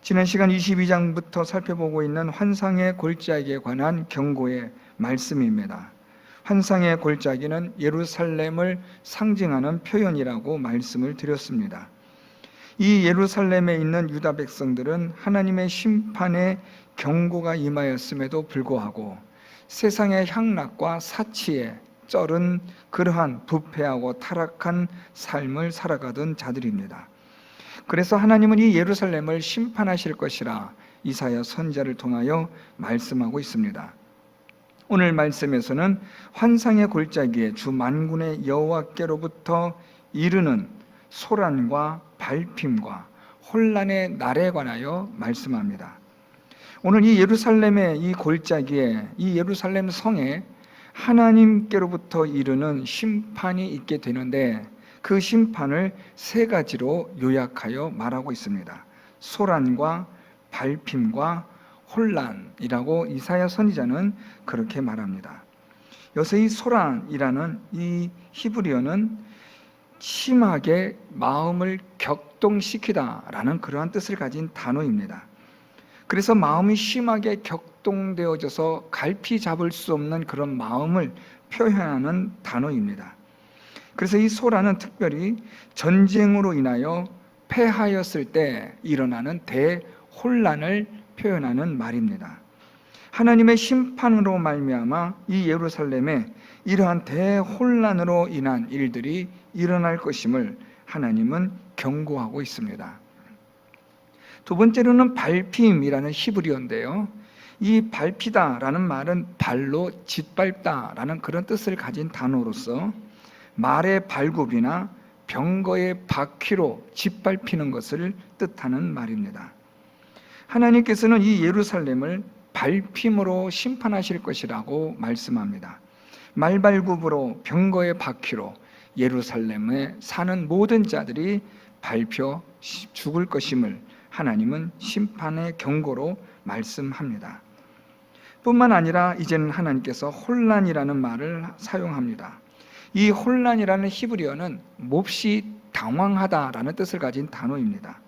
지난 시간 22장부터 살펴보고 있는 환상의 골짜기에 관한 경고의 말씀입니다. 환상의 골짜기는 예루살렘을 상징하는 표현이라고 말씀을 드렸습니다. 이 예루살렘에 있는 유다 백성들은 하나님의 심판의 경고가 임하였음에도 불구하고 세상의 향락과 사치에 쩔은 그러한 부패하고 타락한 삶을 살아가던 자들입니다. 그래서 하나님은 이 예루살렘을 심판하실 것이라 이사야 선지자를 통하여 말씀하고 있습니다. 오늘 말씀에서는 환상의 골짜기에 주 만군의 여호와께로부터 이르는 소란과 발핌과 혼란의 날에 관하여 말씀합니다. 오늘 이 예루살렘의 이 골짜기에, 이 예루살렘 성에 하나님께로부터 이르는 심판이 있게 되는데 그 심판을 세 가지로 요약하여 말하고 있습니다. 소란과 발핌과 혼란이라고 이사야 선지자는 그렇게 말합니다. 여기서 이 소란이라는 이 히브리어는 심하게 마음을 격동시키다라는 그러한 뜻을 가진 단어입니다. 그래서 마음이 심하게 격동되어져서 갈피 잡을 수 없는 그런 마음을 표현하는 단어입니다. 그래서 이 소란은 특별히 전쟁으로 인하여 패하였을 때 일어나는 대혼란을 표현하는 말입니다. 하나님의 심판으로 말미암아 이 예루살렘에 이러한 대혼란으로 인한 일들이 일어날 것임을 하나님은 경고하고 있습니다. 두 번째로는 발핌이라는 히브리어인데요. 이 밟히다라는 말은 발로 짓밟다라는 그런 뜻을 가진 단어로서 말의 발굽이나 병거의 바퀴로 짓밟히는 것을 뜻하는 말입니다. 하나님께서는 이 예루살렘을 발핌으로 심판하실 것이라고 말씀합니다. 말발굽으로 병거의 바퀴로 예루살렘에 사는 모든 자들이 밟혀 죽을 것임을 하나님은 심판의 경고로 말씀합니다. 뿐만 아니라 이제는 하나님께서 혼란이라는 말을 사용합니다. 이 혼란이라는 히브리어는 몹시 당황하다라는 뜻을 가진 단어입니다.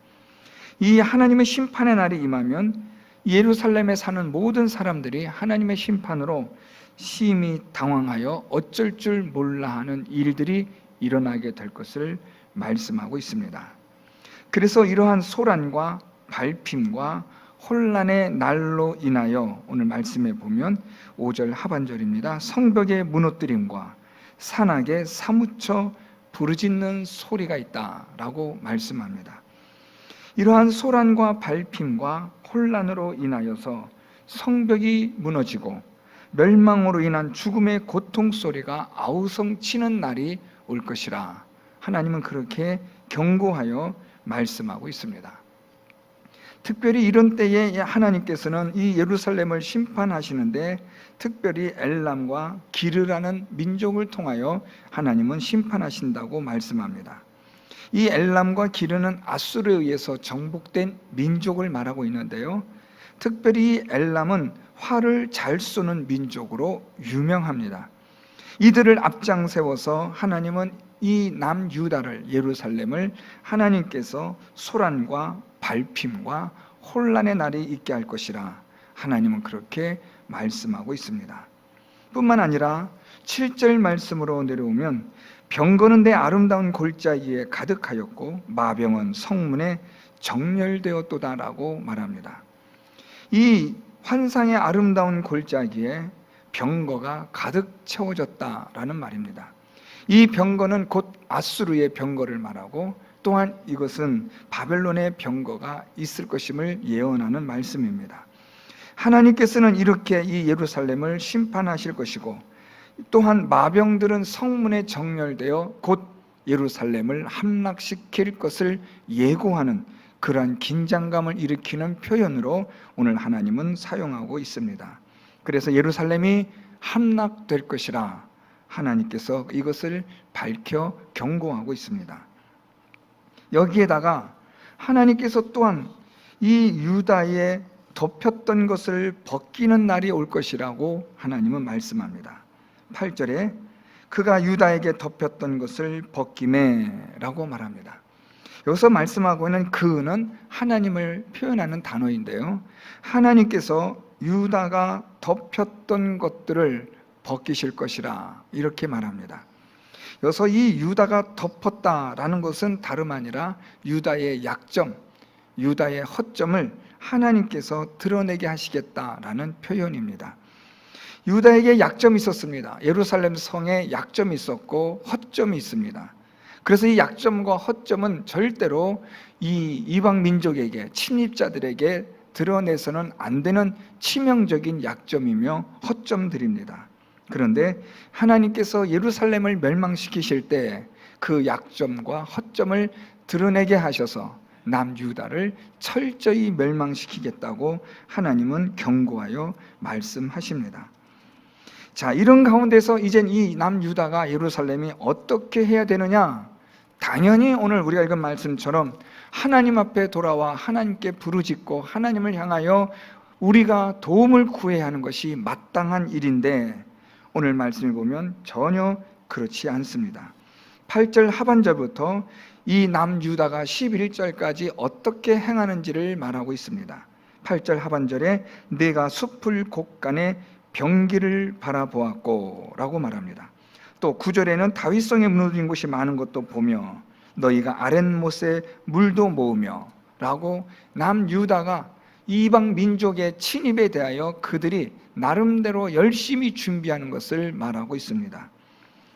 이 하나님의 심판의 날이 임하면 예루살렘에 사는 모든 사람들이 하나님의 심판으로 심히 당황하여 어쩔 줄 몰라 하는 일들이 일어나게 될 것을 말씀하고 있습니다. 그래서 이러한 소란과 발핌과 혼란의 날로 인하여 오늘 말씀에 보면 5절 하반절입니다. 성벽의 무너뜨림과 산악에 사무쳐 부르짖는 소리가 있다라고 말씀합니다. 이러한 소란과 발핌과 혼란으로 인하여서 성벽이 무너지고 멸망으로 인한 죽음의 고통 소리가 아우성치는 날이 올 것이라 하나님은 그렇게 경고하여 말씀하고 있습니다. 특별히 이런 때에 하나님께서는 이 예루살렘을 심판하시는데 특별히 엘람과 기르라는 민족을 통하여 하나님은 심판하신다고 말씀합니다. 이 엘람과 기르는 아수르에 의해서 정복된 민족을 말하고 있는데요. 특별히 엘람은 활을 잘 쏘는 민족으로 유명합니다. 이들을 앞장 세워서 하나님은 이 남유다를 예루살렘을 하나님께서 소란과 발핌과 혼란의 날이 있게 할 것이라 하나님은 그렇게 말씀하고 있습니다. 뿐만 아니라 7절 말씀으로 내려오면 병거는 내 아름다운 골짜기에 가득하였고 마병은 성문에 정렬되었도다라고 말합니다. 이 환상의 아름다운 골짜기에 병거가 가득 채워졌다라는 말입니다. 이 병거는 곧 아수르의 병거를 말하고 또한 이것은 바벨론의 병거가 있을 것임을 예언하는 말씀입니다. 하나님께서는 이렇게 이 예루살렘을 심판하실 것이고 또한 마병들은 성문에 정렬되어 곧 예루살렘을 함락시킬 것을 예고하는 그러한 긴장감을 일으키는 표현으로 오늘 하나님은 사용하고 있습니다. 그래서 예루살렘이 함락될 것이라 하나님께서 이것을 밝혀 경고하고 있습니다. 여기에다가 하나님께서 또한 이 유다에 덮였던 것을 벗기는 날이 올 것이라고 하나님은 말씀합니다. 8절에 그가 유다에게 덮였던 것을 벗기매 라고 말합니다. 여기서 말씀하고 있는 그는 하나님을 표현하는 단어인데요, 하나님께서 유다가 덮였던 것들을 벗기실 것이라 이렇게 말합니다. 여기서 이 유다가 덮었다라는 것은 다름 아니라 유다의 약점, 유다의 허점을 하나님께서 드러내게 하시겠다라는 표현입니다. 유다에게 약점이 있었습니다. 예루살렘 성에 약점이 있었고 허점이 있습니다. 그래서 이 약점과 허점은 절대로 이 이방 민족에게, 침입자들에게 드러내서는 안 되는 치명적인 약점이며 허점들입니다. 그런데 하나님께서 예루살렘을 멸망시키실 때 그 약점과 허점을 드러내게 하셔서 남유다를 철저히 멸망시키겠다고 하나님은 경고하여 말씀하십니다. 자, 이런 가운데서 이젠 이 남유다가, 예루살렘이 어떻게 해야 되느냐? 당연히 오늘 우리가 읽은 말씀처럼 하나님 앞에 돌아와 하나님께 부르짖고 하나님을 향하여 우리가 도움을 구해야 하는 것이 마땅한 일인데, 오늘 말씀을 보면 전혀 그렇지 않습니다. 8절 하반절부터 이 남유다가 11절까지 어떻게 행하는지를 말하고 있습니다. 8절 하반절에 내가 숲을 곳간에 병기를 바라보았고 라고 말합니다. 또 9절에는 다윗성에 무너진 곳이 많은 것도 보며 너희가 아랫못에 물도 모으며 라고 남유다가 이방 민족의 침입에 대하여 그들이 나름대로 열심히 준비하는 것을 말하고 있습니다.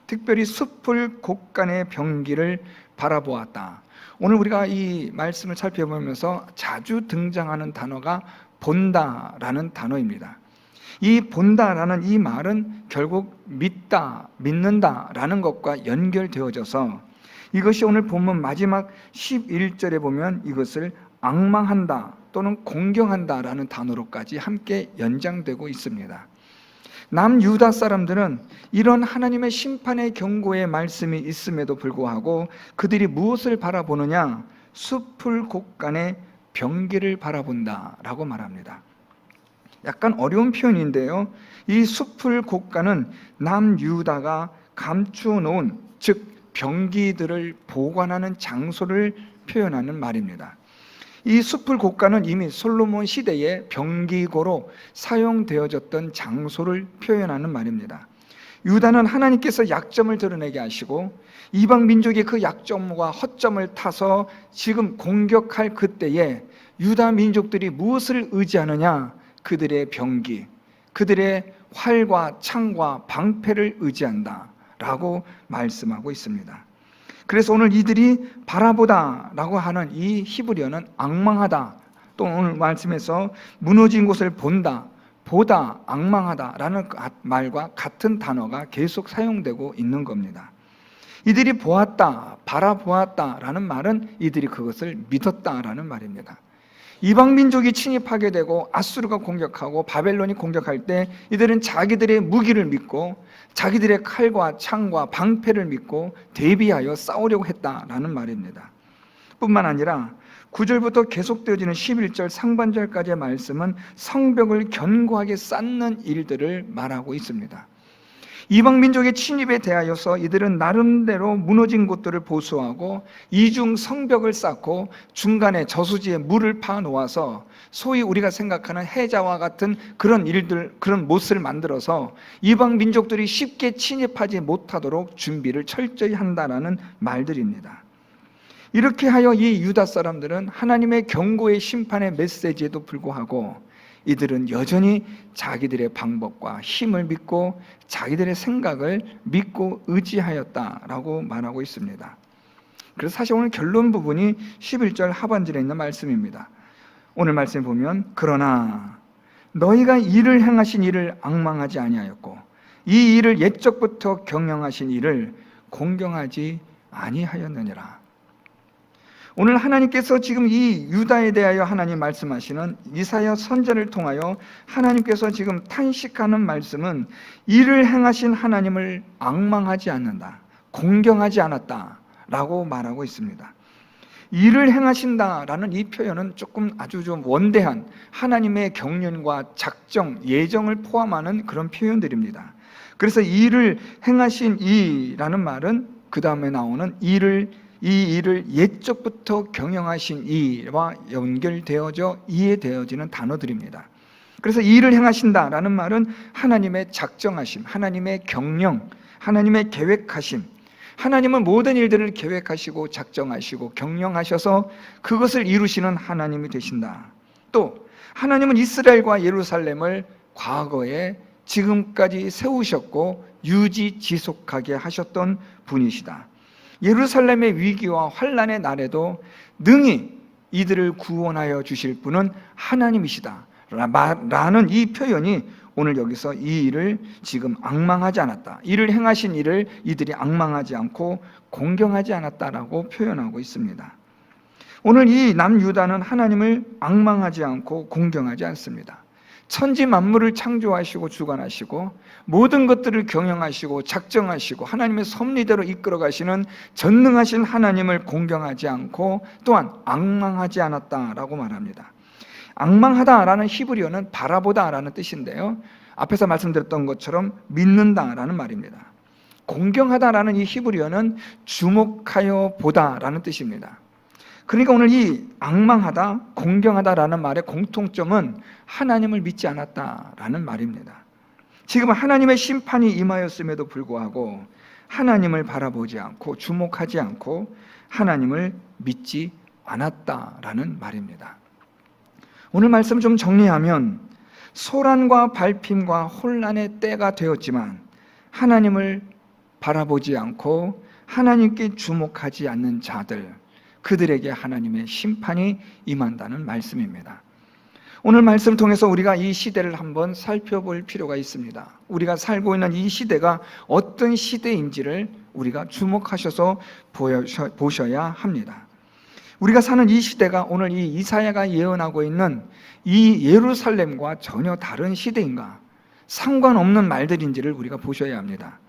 특별히 숲을 곳간의 병기를 바라보았다. 오늘 우리가 이 말씀을 살펴보면서 자주 등장하는 단어가 본다라는 단어입니다. 이 본다라는 이 말은 결국 믿다, 믿는다라는 것과 연결되어져서 이것이 오늘 본문 마지막 11절에 보면 이것을 앙망한다 또는 공경한다라는 단어로까지 함께 연장되고 있습니다. 남유다 사람들은 이런 하나님의 심판의 경고의 말씀이 있음에도 불구하고 그들이 무엇을 바라보느냐? 숲을 곳간에 병기를 바라본다라고 말합니다. 약간 어려운 표현인데요, 이 숲을 곳간은 남유다가 감추어 놓은, 즉 병기들을 보관하는 장소를 표현하는 말입니다. 이 숲을 곳간은 이미 솔로몬 시대의 병기고로 사용되어졌던 장소를 표현하는 말입니다. 유다는 하나님께서 약점을 드러내게 하시고 이방 민족이 그 약점과 허점을 타서 지금 공격할 그때에 유다 민족들이 무엇을 의지하느냐? 그들의 병기, 그들의 활과 창과 방패를 의지한다 라고 말씀하고 있습니다. 그래서 오늘 이들이 바라보다 라고 하는 이 히브리어는 앙망하다, 또 오늘 말씀에서 무너진 곳을 본다, 보다, 앙망하다 라는 말과 같은 단어가 계속 사용되고 있는 겁니다. 이들이 보았다, 바라보았다 라는 말은 이들이 그것을 믿었다 라는 말입니다. 이방 민족이 침입하게 되고 아수르가 공격하고 바벨론이 공격할 때 이들은 자기들의 무기를 믿고 자기들의 칼과 창과 방패를 믿고 대비하여 싸우려고 했다라는 말입니다. 뿐만 아니라 9절부터 계속되어지는 11절 상반절까지의 말씀은 성벽을 견고하게 쌓는 일들을 말하고 있습니다. 이방 민족의 침입에 대하여서 이들은 나름대로 무너진 곳들을 보수하고 이중 성벽을 쌓고 중간에 저수지에 물을 파 놓아서 소위 우리가 생각하는 해자와 같은 그런 일들, 그런 못을 만들어서 이방 민족들이 쉽게 침입하지 못하도록 준비를 철저히 한다라는 말들입니다. 이렇게 하여 이 유다 사람들은 하나님의 경고의 심판의 메시지에도 불구하고 이들은 여전히 자기들의 방법과 힘을 믿고 자기들의 생각을 믿고 의지하였다라고 말하고 있습니다. 그래서 사실 오늘 결론 부분이 11절 하반절에 있는 말씀입니다. 오늘 말씀에 보면 그러나 너희가 이를 행하신 이를 앙망하지 아니하였고 이 일을 옛적부터 경영하신 이를 공경하지 아니하였느니라. 오늘 하나님께서 지금 이 유다에 대하여 하나님 말씀하시는 이사야 선지자를 통하여 하나님께서 지금 탄식하는 말씀은 이를 행하신 하나님을 앙망하지 않는다, 공경하지 않았다라고 말하고 있습니다. 일을 행하신다라는 이 표현은 조금 아주 좀 원대한 하나님의 경륜과 작정, 예정을 포함하는 그런 표현들입니다. 그래서 일을 행하신 이라는 말은 그 다음에 나오는 일을 이 일을 옛적부터 경영하신 이와 연결되어져 이해되어지는 단어들입니다. 그래서 이 일을 행하신다라는 말은 하나님의 작정하심, 하나님의 경영, 하나님의 계획하심, 하나님은 모든 일들을 계획하시고 작정하시고 경영하셔서 그것을 이루시는 하나님이 되신다. 또 하나님은 이스라엘과 예루살렘을 과거에 지금까지 세우셨고 유지 지속하게 하셨던 분이시다. 예루살렘의 위기와 환난의 날에도 능히 이들을 구원하여 주실 분은 하나님이시다 라는 이 표현이 오늘 여기서 이 일을 지금 앙망하지 않았다, 이를 행하신 일을 이들이 앙망하지 않고 공경하지 않았다라고 표현하고 있습니다. 오늘 이 남유다는 하나님을 앙망하지 않고 공경하지 않습니다. 천지 만물을 창조하시고 주관하시고 모든 것들을 경영하시고 작정하시고 하나님의 섭리대로 이끌어 가시는 전능하신 하나님을 공경하지 않고 또한 앙망하지 않았다라고 말합니다. 앙망하다라는 히브리어는 바라보다라는 뜻인데요, 앞에서 말씀드렸던 것처럼 믿는다라는 말입니다. 공경하다라는 이 히브리어는 주목하여 보다라는 뜻입니다. 그러니까 오늘 이 앙망하다, 공경하다라는 말의 공통점은 하나님을 믿지 않았다라는 말입니다. 지금 하나님의 심판이 임하였음에도 불구하고 하나님을 바라보지 않고 주목하지 않고 하나님을 믿지 않았다라는 말입니다. 오늘 말씀을 좀 정리하면 소란과 발핌과 혼란의 때가 되었지만 하나님을 바라보지 않고 하나님께 주목하지 않는 자들, 그들에게 하나님의 심판이 임한다는 말씀입니다. 오늘 말씀을 통해서 우리가 이 시대를 한번 살펴볼 필요가 있습니다. 우리가 살고 있는 이 시대가 어떤 시대인지를 우리가 주목하셔서 보셔야 합니다. 우리가 사는 이 시대가 오늘 이 이사야가 예언하고 있는 이 예루살렘과 전혀 다른 시대인가, 상관없는 말들인지를 우리가 보셔야 합니다.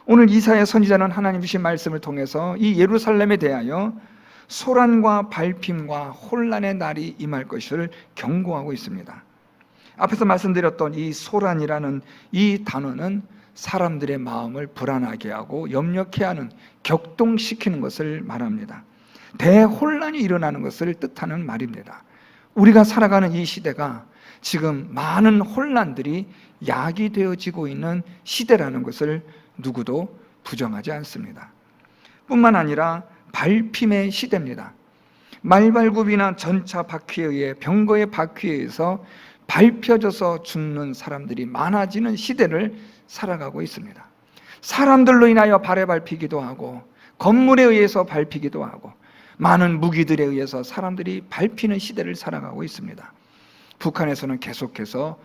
오늘 이사야 선지자는 하나님 주신 말씀을 통해서 이 예루살렘에 대하여 소란과 발핌과 혼란의 날이 임할 것을 경고하고 있습니다. 앞에서 말씀드렸던 이 소란이라는 이 단어는 사람들의 마음을 불안하게 하고 염려케 하는, 격동시키는 것을 말합니다. 대혼란이 일어나는 것을 뜻하는 말입니다. 우리가 살아가는 이 시대가 지금 많은 혼란들이 야기되어지고 있는 시대라는 것을 누구도 부정하지 않습니다. 뿐만 아니라 발핌의 시대입니다. 말발굽이나 전차 바퀴에 의해, 병거의 바퀴에 의해서 밟혀져서 죽는 사람들이 많아지는 시대를 살아가고 있습니다. 사람들로 인하여 발에 밟히기도 하고 건물에 의해서 밟히기도 하고 많은 무기들에 의해서 사람들이 밟히는 시대를 살아가고 있습니다. 북한에서는 계속해서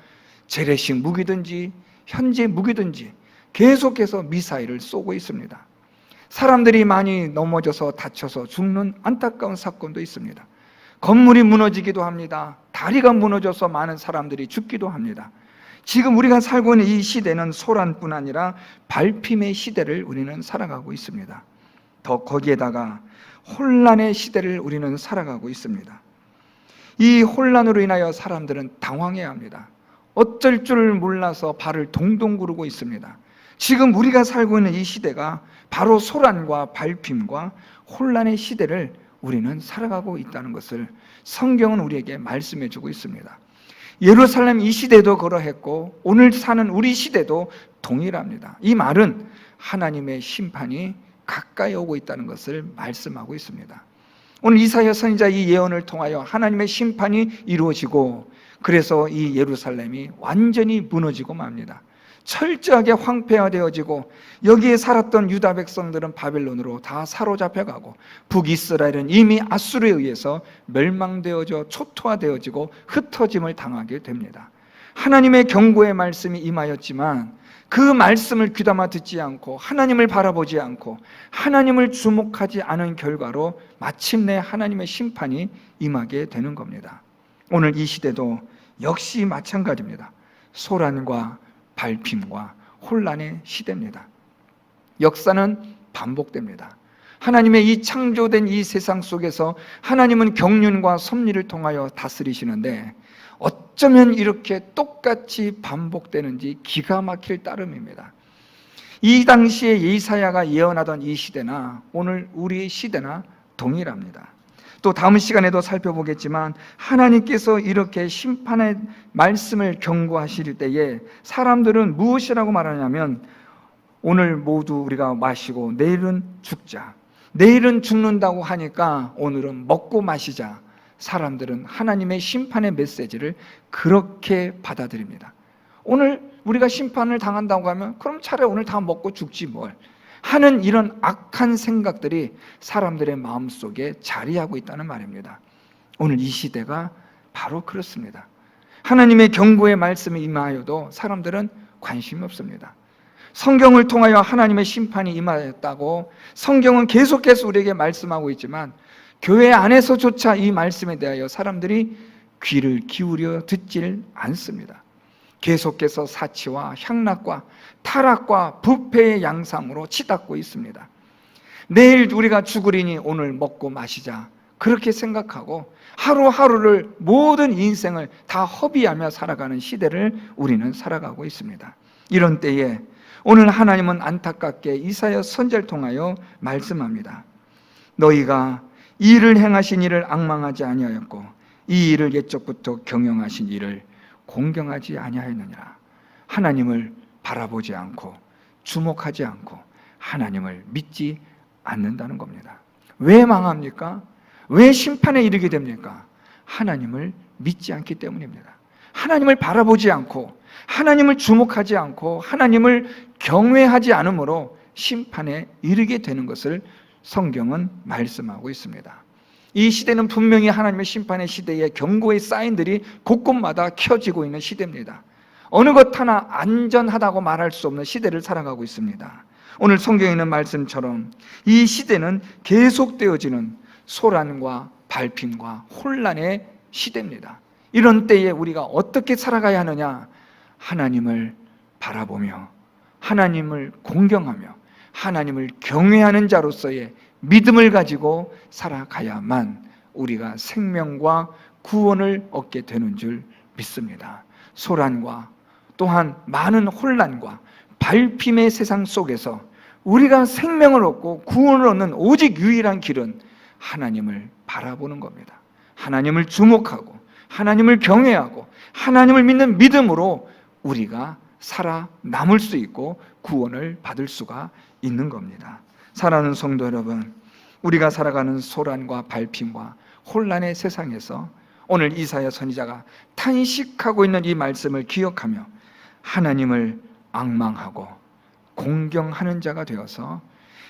재래식 무기든지 현재 무기든지 계속해서 미사일을 쏘고 있습니다. 사람들이 많이 넘어져서 다쳐서 죽는 안타까운 사건도 있습니다. 건물이 무너지기도 합니다. 다리가 무너져서 많은 사람들이 죽기도 합니다. 지금 우리가 살고 있는 이 시대는 소란뿐 아니라 발핌의 시대를 우리는 살아가고 있습니다. 더 거기에다가 혼란의 시대를 우리는 살아가고 있습니다. 이 혼란으로 인하여 사람들은 당황해야 합니다. 어쩔 줄 몰라서 발을 동동 구르고 있습니다. 지금 우리가 살고 있는 이 시대가 바로 소란과 발핌과 혼란의 시대를 우리는 살아가고 있다는 것을 성경은 우리에게 말씀해 주고 있습니다. 예루살렘 이 시대도 그러했고 오늘 사는 우리 시대도 동일합니다. 이 말은 하나님의 심판이 가까이 오고 있다는 것을 말씀하고 있습니다. 오늘 이사야 선지자 이 예언을 통하여 하나님의 심판이 이루어지고 그래서 이 예루살렘이 완전히 무너지고 맙니다. 철저하게 황폐화되어지고 여기에 살았던 유다 백성들은 바벨론으로 다 사로잡혀가고 북이스라엘은 이미 아수르에 의해서 멸망되어져 초토화되어지고 흩어짐을 당하게 됩니다. 하나님의 경고의 말씀이 임하였지만 그 말씀을 귀담아 듣지 않고 하나님을 바라보지 않고 하나님을 주목하지 않은 결과로 마침내 하나님의 심판이 임하게 되는 겁니다. 오늘 이 시대도 역시 마찬가지입니다. 소란과 발핌과 혼란의 시대입니다. 역사는 반복됩니다. 하나님의 이 창조된 이 세상 속에서 하나님은 경륜과 섭리를 통하여 다스리시는데 어쩌면 이렇게 똑같이 반복되는지 기가 막힐 따름입니다. 이 당시에 예사야가 예언하던 이 시대나 오늘 우리 시대나 동일합니다. 또 다음 시간에도 살펴보겠지만 하나님께서 이렇게 심판의 말씀을 경고하실 때에 사람들은 무엇이라고 말하냐면 오늘 모두 우리가 마시고 내일은 죽자. 내일은 죽는다고 하니까 오늘은 먹고 마시자. 사람들은 하나님의 심판의 메시지를 그렇게 받아들입니다. 오늘 우리가 심판을 당한다고 하면 그럼 차라리 오늘 다 먹고 죽지 뭘 하는 이런 악한 생각들이 사람들의 마음속에 자리하고 있다는 말입니다. 오늘 이 시대가 바로 그렇습니다. 하나님의 경고의 말씀이 임하여도 사람들은 관심이 없습니다. 성경을 통하여 하나님의 심판이 임하였다고 성경은 계속해서 우리에게 말씀하고 있지만 교회 안에서조차 이 말씀에 대하여 사람들이 귀를 기울여 듣질 않습니다. 계속해서 사치와 향락과 타락과 부패의 양상으로 치닫고 있습니다. 내일 우리가 죽으리니 오늘 먹고 마시자 그렇게 생각하고 하루하루를 모든 인생을 다 허비하며 살아가는 시대를 우리는 살아가고 있습니다. 이런 때에 오늘 하나님은 안타깝게 이사야 선지자를 통하여 말씀합니다. 너희가 이 일을 행하신 이를 앙망하지 아니하였고 이 일을 옛적부터 경영하신 이를 공경하지 아니하였느니라. 하나님을 바라보지 않고 주목하지 않고 하나님을 믿지 않는다는 겁니다. 왜 망합니까? 왜 심판에 이르게 됩니까? 하나님을 믿지 않기 때문입니다. 하나님을 바라보지 않고 하나님을 주목하지 않고 하나님을 경외하지 않으므로 심판에 이르게 되는 것을 성경은 말씀하고 있습니다. 이 시대는 분명히 하나님의 심판의 시대에 경고의 사인들이 곳곳마다 켜지고 있는 시대입니다. 어느 것 하나 안전하다고 말할 수 없는 시대를 살아가고 있습니다. 오늘 성경에 있는 말씀처럼 이 시대는 계속되어지는 소란과 발핀과 혼란의 시대입니다. 이런 때에 우리가 어떻게 살아가야 하느냐? 하나님을 바라보며 하나님을 공경하며 하나님을 경외하는 자로서의 믿음을 가지고 살아가야만 우리가 생명과 구원을 얻게 되는 줄 믿습니다. 소란과 또한 많은 혼란과 발핌의 세상 속에서 우리가 생명을 얻고 구원을 얻는 오직 유일한 길은 하나님을 바라보는 겁니다. 하나님을 주목하고 하나님을 경외하고 하나님을 믿는 믿음으로 우리가 살아남을 수 있고 구원을 받을 수가 있는 겁니다. 사랑하는 성도 여러분, 우리가 살아가는 소란과 발핌과 혼란의 세상에서 오늘 이사야 선지자가 탄식하고 있는 이 말씀을 기억하며 하나님을 앙망하고 공경하는 자가 되어서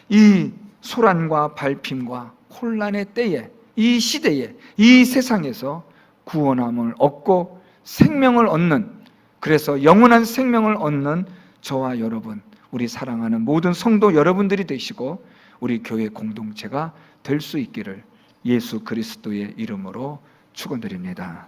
이 소란과 발핌과 혼란의 때에 이 시대에 이 세상에서 구원함을 얻고 생명을 얻는, 그래서 영원한 생명을 얻는 저와 여러분, 우리 사랑하는 모든 성도 여러분들이 되시고 우리 교회 공동체가 될 수 있기를 예수 그리스도의 이름으로 축원드립니다.